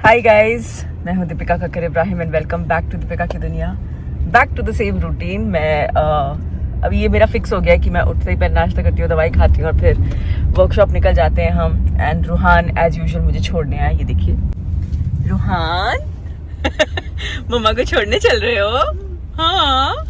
हाय guys, मैं हूं Dipika Kakar Ibrahim and welcome back to Dipika की दुनिया, back to the same routine. मैं अभी ये मेरा फिक्स हो गया है कि मैं उठते ही पहले नाश्ता करती हूँ, दवाई खाती हूँ और फिर वर्कशॉप निकल जाते हैं हम। एंड रूहान एज यूजुअल मुझे छोड़ने आया। ये देखिए रूहान मम्मा को छोड़ने चल रहे हो? हाँ।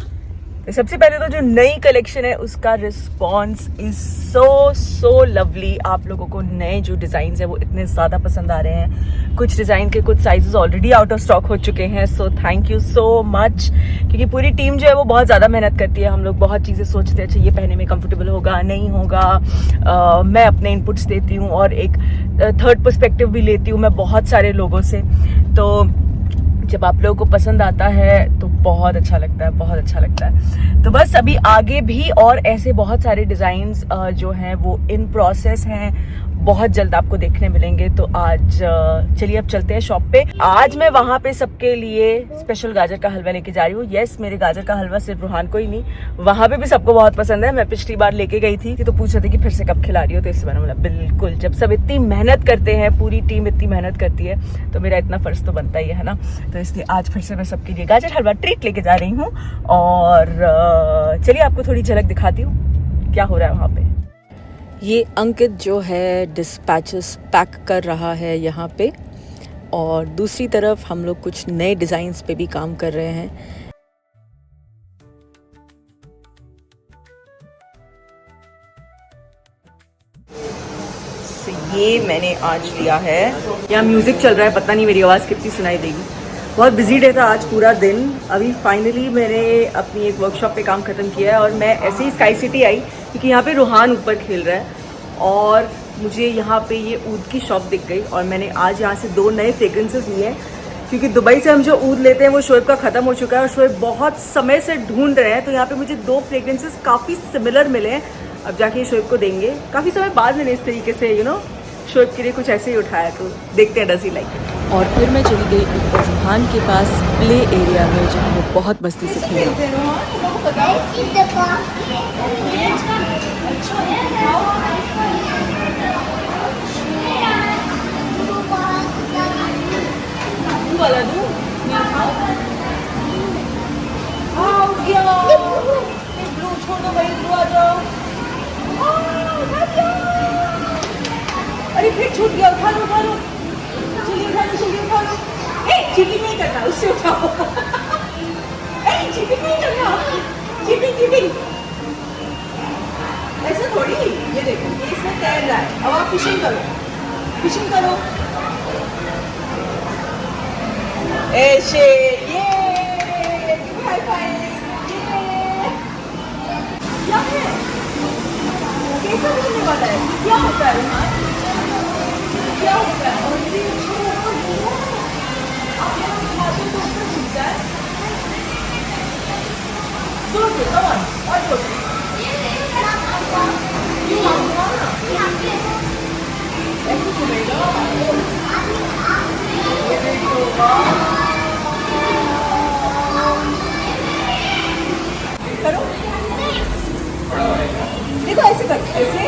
तो सबसे पहले तो जो नई कलेक्शन है उसका रिस्पॉन्स इज सो लवली। आप लोगों को नए जो डिजाइन है वो इतने ज्यादा पसंद आ रहे हैं। कुछ डिजाइन के कुछ sizes already out of stock हो चुके हैं। So thank you so much, क्योंकि पूरी टीम जो है वो बहुत ज्यादा मेहनत करती है। हम लोग बहुत चीजें सोचते हैं, अच्छा ये पहनने में कंफर्टेबल होगा नहीं होगा। मैं अपने इनपुट्स देती हूँ और एक थर्ड पर्सपेक्टिव भी लेती हूँ मैं बहुत सारे लोगों से। तो जब आप लोगों को पसंद आता है तो बहुत अच्छा लगता है, बहुत अच्छा लगता है। तो बस अभी आगे भी और ऐसे बहुत सारे डिजाइन्स जो हैं वो इन प्रोसेस हैं, बहुत जल्द आपको देखने मिलेंगे। तो आज चलिए अब चलते हैं शॉप पे। आज मैं वहां पे सबके लिए स्पेशल गाजर का हलवा लेके जा रही हूँ। यस, मेरे गाजर का हलवा सिर्फ रूहान को ही नहीं, वहां पे भी सबको बहुत पसंद है। मैं पिछली बार लेके गई थी तो पूछ रहे थे कि फिर से कब खिला रही हो, तो इस बार बोला बिल्कुल, जब सब इतनी मेहनत करते हैं, पूरी टीम इतनी मेहनत करती है तो मेरा इतना फर्ज तो बनता ही है ना। तो इसलिए आज फिर से मैं सबके लिए गाजर हलवा ट्रीट लेके जा रही हूँ। और चलिए आपको थोड़ी झलक दिखाती हूँ क्या हो रहा है वहां पे। ये अंकित जो है डिस्पैचेस पैक कर रहा है यहाँ पे, और दूसरी तरफ हम लोग कुछ नए डिजाइन्स पे भी काम कर रहे हैं। ये मैंने आज लिया है। यहाँ म्यूजिक चल रहा है, पता नहीं मेरी आवाज़ कितनी सुनाई देगी। बहुत बिजी डे था आज पूरा दिन। अभी फाइनली मैंने अपनी एक वर्कशॉप पे काम खत्म किया है और मैं ऐसे ही स्काई सिटी आई क्योंकि यहाँ पे रूहान ऊपर खेल रहा है और मुझे यहाँ पे ये ऊद की शॉप दिख गई और मैंने आज यहाँ से 2 नए फ्रेग्रेंसेस लिए हैं, क्योंकि दुबई से हम जो ऊद लेते हैं वो शोएब का ख़त्म हो चुका है और शोएब बहुत समय से ढूंढ रहे हैं। तो यहाँ पे मुझे 2 फ्रेग्रेंसेस काफ़ी सिमिलर मिले हैं। अब जाके शोएब को देंगे। काफ़ी समय बाद मैंने इस तरीके से शोएब के लिए कुछ ऐसे ही उठाया, तो देखते हैं डज ही लाइक इट। और फिर मैं चली गई ऊपर रूहान के पास प्ले एरिया में, जहाँ वो बहुत मस्ती से खेला। वाला दूं? ब्लू छोड़ दो भाई, ब्लू आ जाओ। अरे फिर छूट गया, उठा लो उठा लो, चलिए उठा लो जल्दी उठा लो। चीटिंग नहीं करना, उससे उठाओ। चीटिंग नहीं करना, चीटिंग ऐसा थोड़ी। ये देखो, ये इसमें तैर रहा है, अब आप फिशिंग करो। ऐसे ये हाई फाइव। क्या है, कैसा होने वाला है, क्या होता है यहाँ, क्या होता है? और ये आप यहाँ खाते तो ऊपर छूटता है। जोर से कमान और जोर से ऐसे घूमेगा। करो, देखो ऐसे करो, ऐसे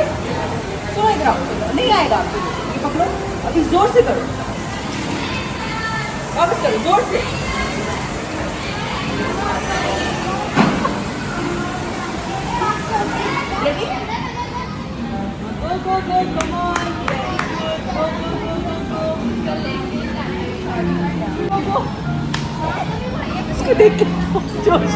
सुनो, इधर आओ, नहीं आएगा आपको। ये पकड़ो, अभी जोर से करो, वापस करो जोर से। Ready? go come on, go। इसको देख के जोश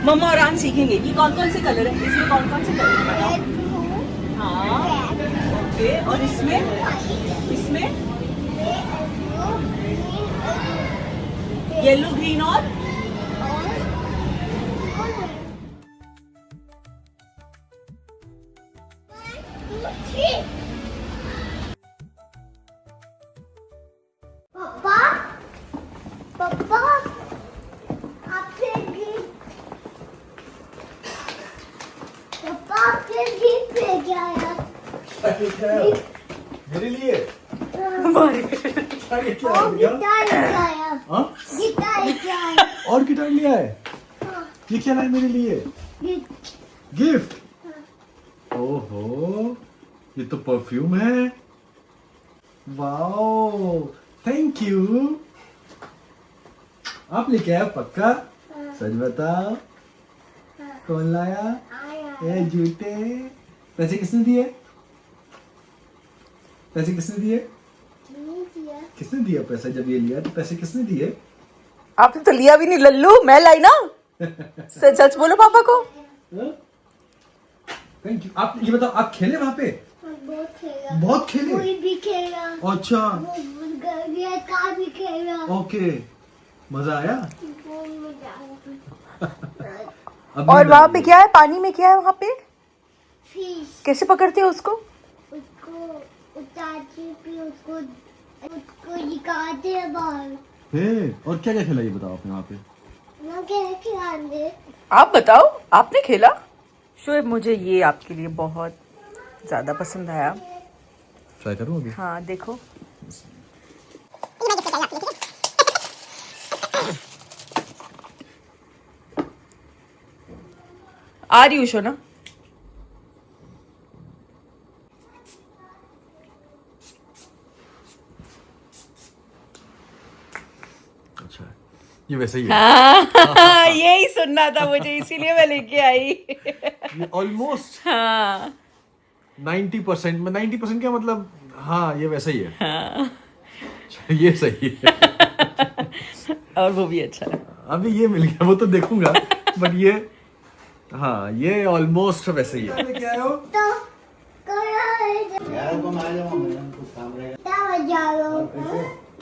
मम्मा और आन सीखेंगे। ये कौन से कलर है, इसमें कौन से कलर है बताओ। हाँ ओके, और इसमें येलो ग्रीन और पापा आपके गीत पे क्या यार? लेके आए हो? मेरे लिए क्या लेके आए हो भैया? गिटार लेके आया। हाँ? गिटार लेके आया। और गिटार लिया है? ये क्या लाए मेरे लिए? गिफ्ट? ओहो, ये तो परफ्यूम है। Wow, thank you. आप लेके आए पक्का? सच बताओ, कौन लाया? आया। ये जूते पैसे किसने दिए? पैसे किसने दिए? किसने दिया पैसा? जब ये लिया तो पैसे किसने दिए? आपने तो लिया भी नहीं लल्लू, मैं लाई ना। सच सच बोलो पापा को। Thank you. आप ये बताओ, आप खेले वहाँ पे? बहुत खेला। बहुत खेले? कोई भी खेला। अच्छा, कार भी खेला। ओके, मजा आया? बहुत मजा आया। अब और नींद वहाँ आ पे रही क्या है? पानी में क्या है वहाँ पे? फिश। कैसे पकड़ते हो उसको? उसको उतारते फिर उसको निकालते हैं बाहर। है? और क्या क्या खेला ये बताओ आपने वहाँ पे? ना क्या खिलाते? आप बताओ, आपने खेला? शोएब, मुझे ये आपके लिए बहुत ज्यादा पसंद आया। ट्राई करूँ अभी? हाँ देखो, आ रही हूँ शोना। अच्छा, ये वैसे ही है। हाँ, यही सुनना था मुझे, इसीलिए मैं लेके आई। ये ऑलमोस्ट हाँ 90% में 90% क्या मतलब? हाँ, ये वैसा ही है। अच्छा, ये सही है। और वो भी अच्छा लगा। अभी ये मिल गया, वो तो देखूंगा, बट ये, हाँ, ये ऑलमोस्ट वैसे ही है। क्या आए हो? तो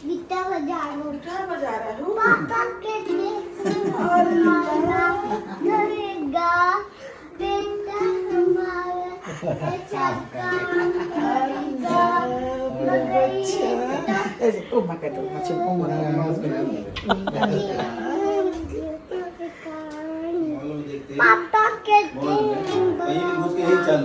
गिटार बजा लो। गिटार बजा लो। पापा कहते हमारा करेगा बेटा हमारा ऐसा काम करेगा मगर पापा कहते बड़ा गिटार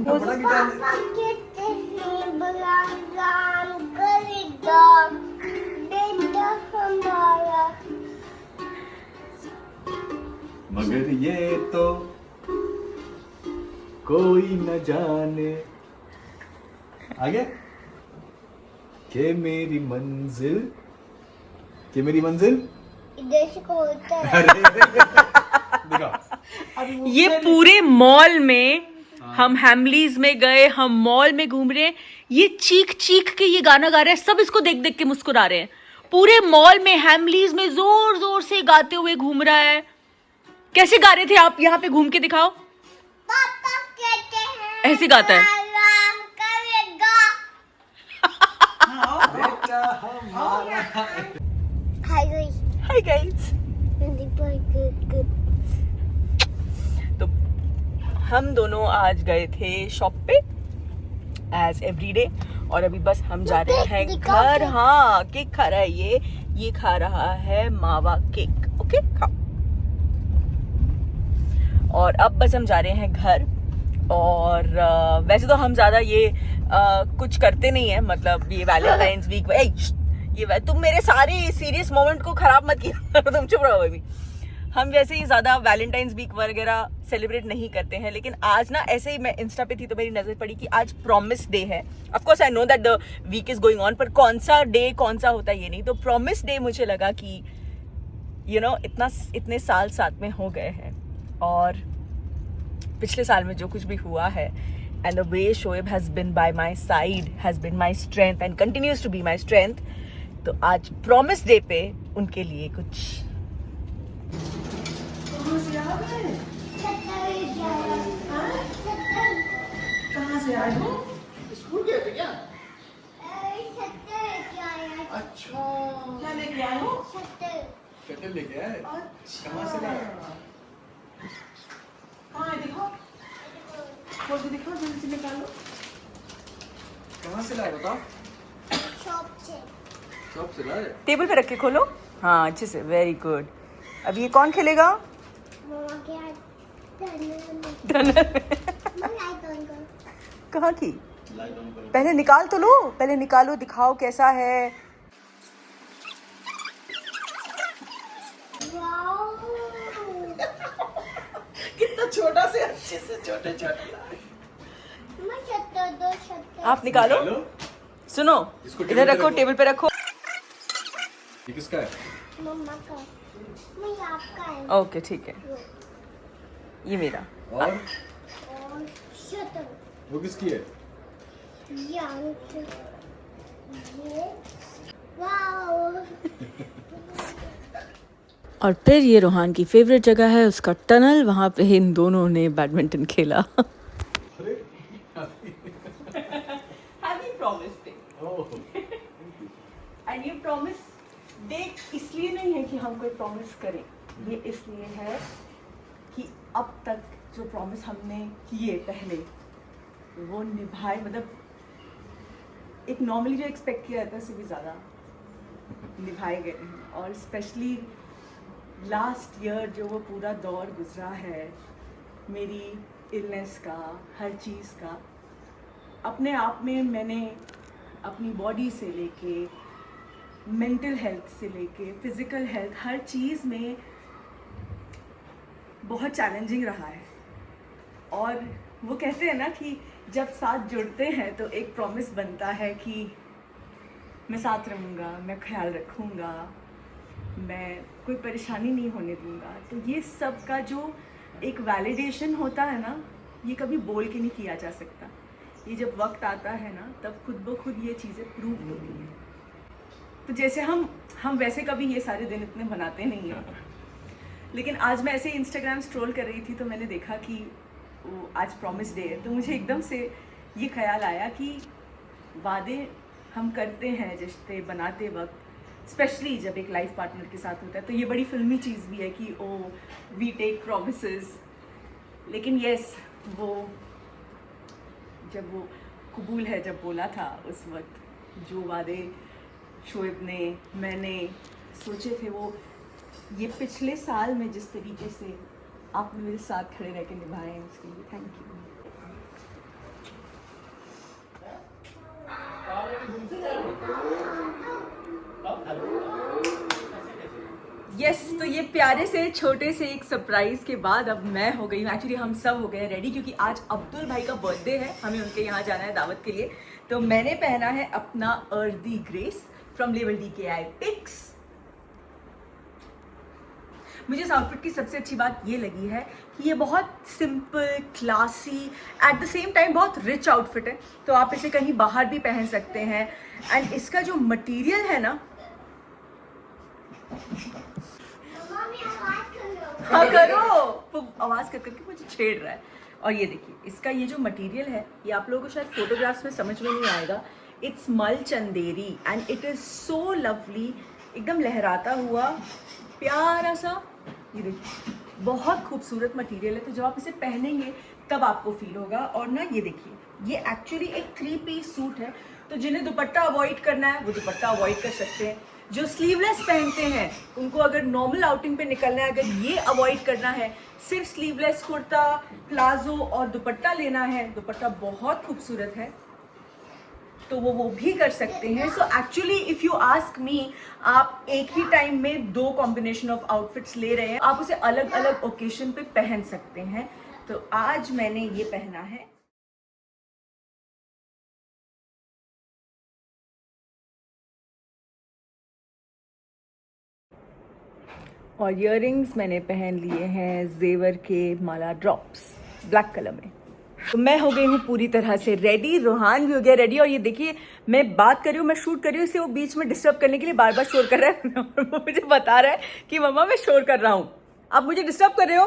पापा कहते हैं बड़ा काम करेगा बेटा हमारा। मगर ये तो कोई न जाने आगे के मेरी मंजिल, के मेरी मंजिल इधर से खोलता है। देखा, ये पूरे मॉल में, हम हैमलीज में गए, हम मॉल में घूम रहे हैं, ये चीख चीख के ये गाना गा रहे हैं, सब इसको देख देख के मुस्कुरा रहे हैं। पूरे मॉल में हैमलीज में जोर जोर से गाते हुए घूम रहा है। कैसे गा रहे थे आप? यहाँ पे घूम के दिखाओ। पापा कहते हैं ऐसे गाता है। आराम करेगा। बेटा हमारा। Hi guys. Hi guys. तो हम दोनों आज गए थे शॉप पे एज एवरीडे, और अभी बस हम जा रहे हैं दिखाओ घर। केक। हाँ, केक खा रहा है ये खा रहा है मावा केक। ओके, खाओ। और अब बस हम जा रहे हैं घर। और वैसे तो हम ज्यादा ये कुछ करते नहीं है, मतलब ये वैलेंटाइंस वीक, तुम मेरे सारे सीरियस मोमेंट को खराब मत किया। तुम चुप रहो अभी। हम वैसे ही ज्यादा वैलेंटाइंस वीक वगैरह सेलिब्रेट नहीं करते हैं, लेकिन आज ना ऐसे ही मैं इंस्टा पे थी तो मेरी नजर पड़ी कि आज प्रॉमिस डे है। Of course I know that the week is going on, पर कौन सा डे कौन सा होता है ये नहीं। तो प्रॉमिस डे मुझे लगा कि इतने साल साथ में हो गए हैं, और पिछले साल में जो कुछ भी हुआ है, and the way Shoaib has been by my side, has been my strength and continues to be my strength. तो आज प्रॉमिस डे पे उनके लिए कुछ कहाँ से आए हो? स्कूल गए थे क्या? अच्छा, क्या लेके आए हो? शटल लेके आए? कहाँ से लाए? कहाँ है? दिखाओ, खोल के दिखाओ, जल्दी से निकालो। कहाँ से लाए बताओ? शॉप से लाए? टेबल पे रख के खोलो। हाँ, अच्छे से, वेरी गुड। अब ये कौन खेलेगा? मैं लाइट ऑन कर। कहाँ की? पहले निकाल तो लो, पहले निकालो, दिखाओ कैसा है। वाओ कितना छोटा से अच्छे से छोटे छोटे। मैं शटर दो शटर। आप निकालो, सुनो, इसको इधर रखो, टेबल पे रखो। ये किसका है? मम्मा का। मैं आपका है। ओके ठीक है, ये मेरा। और और शटर। वो किसकी है? ये अंक। ये वाओ। और फिर ये रोहान की फेवरेट जगह है, उसका टनल, वहाँ पे इन दोनों ने बैडमिंटन खेला। अरे एंड ये प्रॉमिस डे इसलिए नहीं है कि हम कोई प्रॉमिस करें, ये इसलिए है कि अब तक जो प्रॉमिस हमने किए पहले वो निभाए, मतलब एक नॉर्मली जो एक्सपेक्ट किया जाता है उससे भी ज़्यादा निभाए गए हैं। और स्पेशली लास्ट ईयर जो वो पूरा दौर गुजरा है मेरी इलनेस का, हर चीज़ का, अपने आप में मैंने अपनी बॉडी से लेके मेंटल हेल्थ से लेके फिज़िकल हेल्थ, हर चीज़ में बहुत चैलेंजिंग रहा है। और वो कहते हैं ना कि जब साथ जुड़ते हैं तो एक प्रॉमिस बनता है कि मैं साथ रहूँगा, मैं ख्याल रखूँगा, मैं कोई परेशानी नहीं होने दूँगा। तो ये सब का जो एक वैलिडेशन होता है ना, ये कभी बोल के नहीं किया जा सकता। ये जब वक्त आता है ना, तब खुद ब खुद ये चीज़ें प्रूव होती हैं। तो जैसे हम वैसे कभी ये सारे दिन इतने मनाते नहीं हैं, लेकिन आज मैं ऐसे इंस्टाग्राम स्क्रॉल कर रही थी तो मैंने देखा कि वो आज प्रॉमिस डे है, तो मुझे एकदम से ये ख्याल आया कि वादे हम करते हैं रिश्ते बनाते वक्त, स्पेशली जब एक लाइफ पार्टनर के साथ होता है, तो ये बड़ी फिल्मी चीज़ भी है कि ओ वी टेक प्रॉमिसेस। लेकिन यस, वो जब वो कबूल है जब बोला था, उस वक्त जो वादे शोएब ने, मैंने सोचे थे, वो ये पिछले साल में जिस तरीके से आपने मेरे साथ खड़े रह के निभाए हैं, उसके लिए थैंक यू। यस, तो ये प्यारे से छोटे से एक सरप्राइज के बाद अब मैं हो गई हूँ, एक्चुअली हम सब हो गए रेडी, क्योंकि आज अब्दुल भाई का बर्थडे है, हमें उनके यहाँ जाना है दावत के लिए। तो मैंने पहना है अपना अर्दी grace from label DKI picks. मुझे इस आउटफिट की सबसे अच्छी बात ये लगी है कि ये बहुत simple, classy, at the same time बहुत रिच आउटफिट है। तो आप इसे कहीं बाहर भी पहन सकते हैं। एंड इसका जो मटेरियल है ना, मम्मी आवाज करो। हाँ करो, वो आवाज़ कर करके मुझे छेड़ रहा है। और ये देखिए, इसका ये जो मटेरियल है, ये आप लोगों को शायद फोटोग्राफ्स में समझ में नहीं आएगा। इट्स मल Chanderi and it is so lovely, एकदम लहराता हुआ प्यारा सा। ये देखिए, बहुत खूबसूरत मटेरियल है। तो जब आप इसे पहनेंगे तब आपको फील होगा। और ना ये देखिए, ये एक्चुअली एक 3 पीस सूट है। तो जिन्हें दुपट्टा अवॉइड करना है वो दुपट्टा अवॉइड कर सकते हैं। जो स्लीवलेस पहनते हैं उनको अगर नॉर्मल आउटिंग पे निकलना है, अगर ये अवॉइड करना है, सिर्फ स्लीवलेस कुर्ता, प्लाजो और दुपट्टा लेना है, दुपट्टा बहुत खूबसूरत है, तो वो भी कर सकते हैं। So actually if you ask me, आप एक ही टाइम में 2 कॉम्बिनेशन ऑफ आउटफिट्स ले रहे हैं, आप उसे अलग अलग ओकेशन पे पहन सकते हैं। तो आज मैंने ये पहना है। और इयररिंग्स मैंने पहन लिए हैं जेवर के माला ड्रॉप्स ब्लैक कलर में। तो मैं हो गई हूँ पूरी तरह से रेडी, रोहान भी हो गया रेडी। और ये देखिए, मैं बात कर रही हूँ, मैं शूट कर रही हूँ, इसे वो बीच में डिस्टर्ब करने के लिए बार बार शोर कर रहा है। और वो मुझे बता रहा है कि मम्मा मैं शोर कर रहा हूँ, आप मुझे डिस्टर्ब कर रहे हो।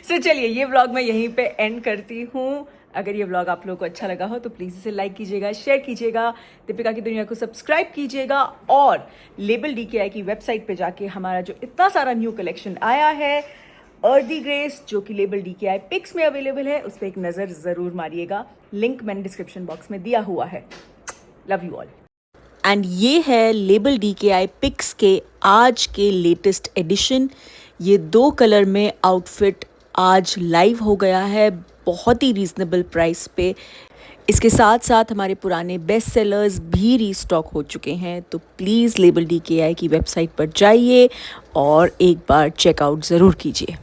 सो चलिए, ये व्लॉग मैं यहीं पे एंड करती हूँ। अगर ये व्लॉग आप लोगों को अच्छा लगा हो तो प्लीज़ इसे लाइक कीजिएगा, शेयर कीजिएगा, दीपिका की दुनिया को सब्सक्राइब कीजिएगा, और लेबल DKI की वेबसाइट पे जाके हमारा जो इतना सारा न्यू कलेक्शन आया है अर्दी ग्रेस, जो कि लेबल DKI पिक्स में अवेलेबल है, उस पर एक नज़र ज़रूर मारिएगा। लिंक मैंने डिस्क्रिप्शन बॉक्स में दिया हुआ है। Love you all. एंड ये है लेबल DKI पिक्स के आज के लेटेस्ट एडिशन। ये 2 कलर में आउटफिट आज लाइव हो गया है बहुत ही रीज़नेबल प्राइस पे। इसके साथ साथ हमारे पुराने बेस्ट सेलर्स भी रीस्टॉक हो चुके हैं, तो प्लीज़ लेबल DKI की वेबसाइट पर जाइए और एक बार चेकआउट ज़रूर कीजिए।